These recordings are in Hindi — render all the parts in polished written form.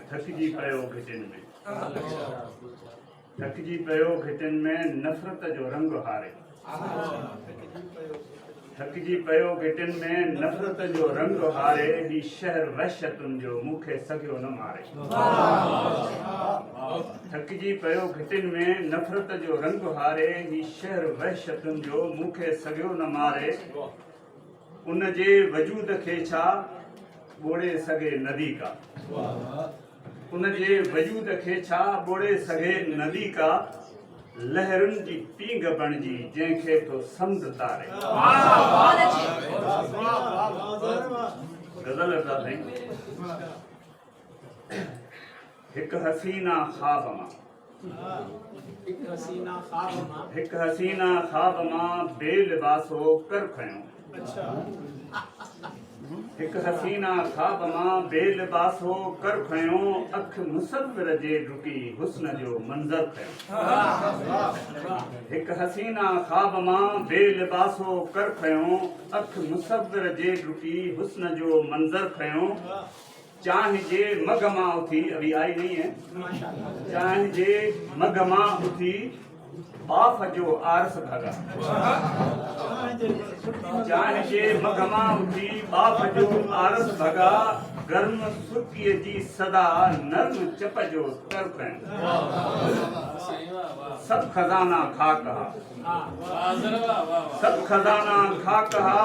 थकजी पयो घिटिन में, थकजी पयो घिटिन में नफ़रत जो रंग हारे, थकजी पयो घिटिन में नफ़रत जो रंग हारे, ही शहर वहशतुनि जो मूंखे सॻियो न मारे। थकजी पयो घिटिन में नफ़रत जो रंग हारे, ही शहर वहशतुनि जो मूंखे सॻियो न मारे। उन जे वजूद खे छा ॿोड़े सघे नदी का, उन जे वजूद खे छा ॿोड़े सघे नदी का, लहरुनि जी पींग बणिजी जंहिंखे तो समुंड तारे। गज़ल था साईं। हिकु हसीना ख़्वाब मां, हिकु हसीना ख़्वाब मां बेलिबासो कर खयो, हिकु हसीना ख़्वाब मां बेलिबासो कर खयो, अख मुसव्विर जे डुकी हुस्न जो मंज़र खयो। हिकु हसीना ख़्वाब मां बेलिबासो कर खयो, अख मुसव्विर जे डुकी हुस्न जो मंज़र खयो। चांहि जे मग मां उथी, अभी आई नहीं है, चांहि जे मग मां उथी बाफ़ जो आरस भगा, चांहि जे मग मां उथी बाफ़ जो आरस भगा, गर्म सुर्कीअ जी सदा नर्म चप जो तर खयो। सब खजाना खा कहा, सब खजाना खा कहा,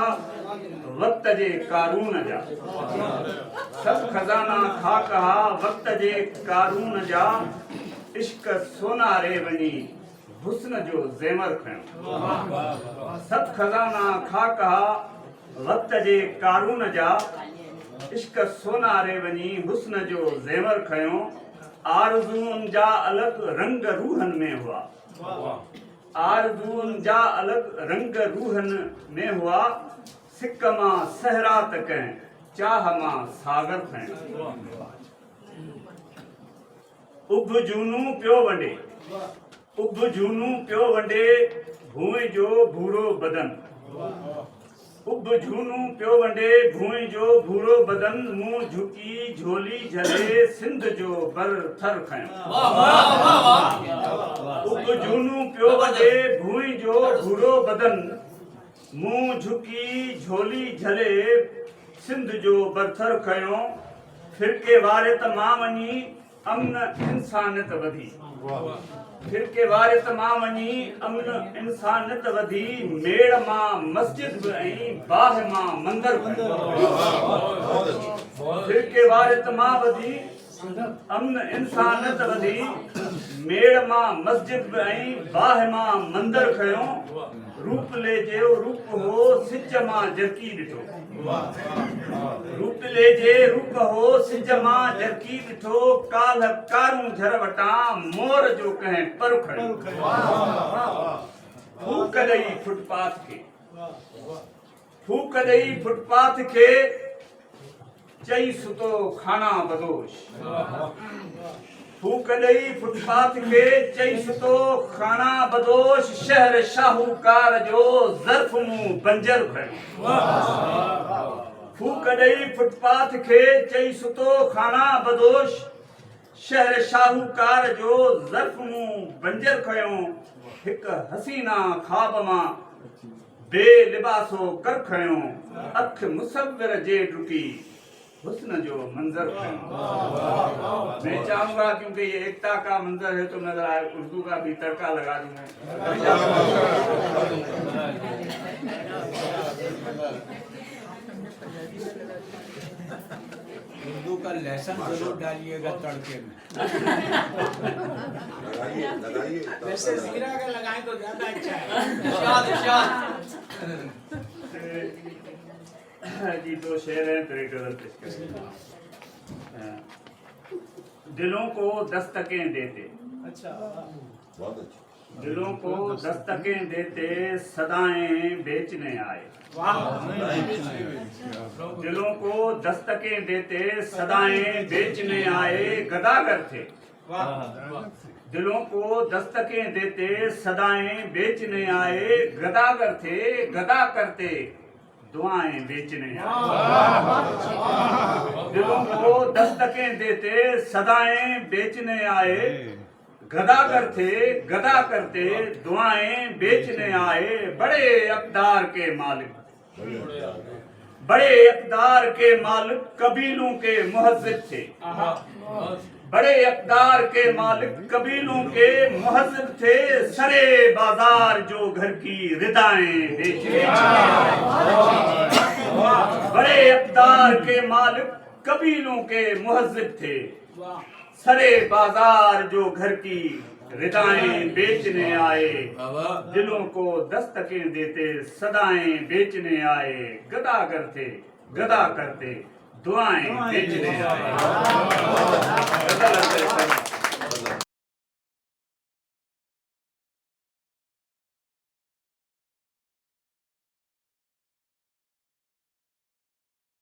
वक्त जे कारून जा, सब खजाना खा कहा, वक्त जे कारून जा, इश्क सोनारे वञी हुस्न जो ज़ेवर खयो। सब खजाना खा कहा, वक्त जे कारून जा, इश्क सोनारे वञी हुस्न जो ज़ेवर खयो। आरज़ूअनि जा अलग रंग रूहन में हुआ, आरज़ूअनि जा अलग रंग रूहन में हुआ, सिक मां सहरा त कंहिं चाह मां सागर खयो। उभ जूनू पियो वंडे, उभ जूनू पियो वंडे, भूए जो भूरो बदन, उभ जूनू पियो वंडे, भूए जो भूरो बदन, मुंह झुकी झोली झले सिंध जो बर थर खयो। उभ जूनू पियो वंडे, भूए जो भूरो बदन, मुंह झुकी झोली झले सिंध जो बरथर खयो। फिरके वारियत मां वञी अमन इंसानियत वधी, फिरके वारियत मां वञी अमन इंसानियत वधी, मेड़ मां मस्जिद बि ऐं बाह मां मंदर खयो। फिरके वारियत मां वधी अमन इंसानियत वधी, मेड़ मां मस्जिद बि ऐं बाह मां मंदर खयो। रूप ले जो रूप हो सिज मां जरकी ॾिठो, रूप ले जे रूप हो सिज मां जरकी ॾिठो, काल्ह कारूं झर वटां मोर जो कंहिं पर खयो। फूक ॾेई फुटपाथ खे, फूक ॾेई फुटपाथ खे, चई सुतो खाना बदोश, फूक ॾेई फुटपाथ खे, चई सुतो खाना बदोश, शहर शाहूकार जो ज़र्फ मुंह बंजर खयो। फूक ॾेई फुटपाथ खे, चई सुतो खाना बदोश, शहर शाहूकार जो ज़र्फ मुंह बंजर खयो। हिकु हसीना ख़्वाब मां बेलिबासो कर खयो, अख मुसव्विर जे डुकी हुस्न जो मंजर खयो। मैं चाहूंगा क्योंकि ये एकता का मंजर है तो नजर आए, उर्दू का भी तड़का लगा दूं मैं। उर्दू का लेसन जरूर डालिएगा तड़के में। वैसे जीरा का लगाएं तो ज्यादा अच्छा है। जी दो शेर हैं तो एक गजल पेश करें। दिलों को दस्तकें देते, अच्छा, बहुत अच्छा, दिलों को दस्तकें देते सदाएं बेचने आए, दिलों को दस्तकें देते सदाएं बेचने आए, गदागर थे, दिलों को दस्तकें देते सदाएं बेचने आए, गदागर थे, गदा करते दुआएं बेचने आए। दिलों को दस्तकें देते सदाएं बेचने आए। गदा करते दुआएं बेचने आए। बड़े इक़्तिदार के मालिक कबीलों के मुहज़्ज़िब थे। बड़े इक़्तिदार के मालिक कबीलों के मुहज़्ज़िब थे। सरे बाजार जो घर की रिदाएं बेचने आए। बड़े इक़्तिदार के मालिक कबीलों के मुहज़्ज़िब थे। सरे बाजार जो घर की रिदाएं बेचने आए। दिलों को दस्तकें देते सदाएं बेचने आए। गदा करते दुआएं बेचने आए।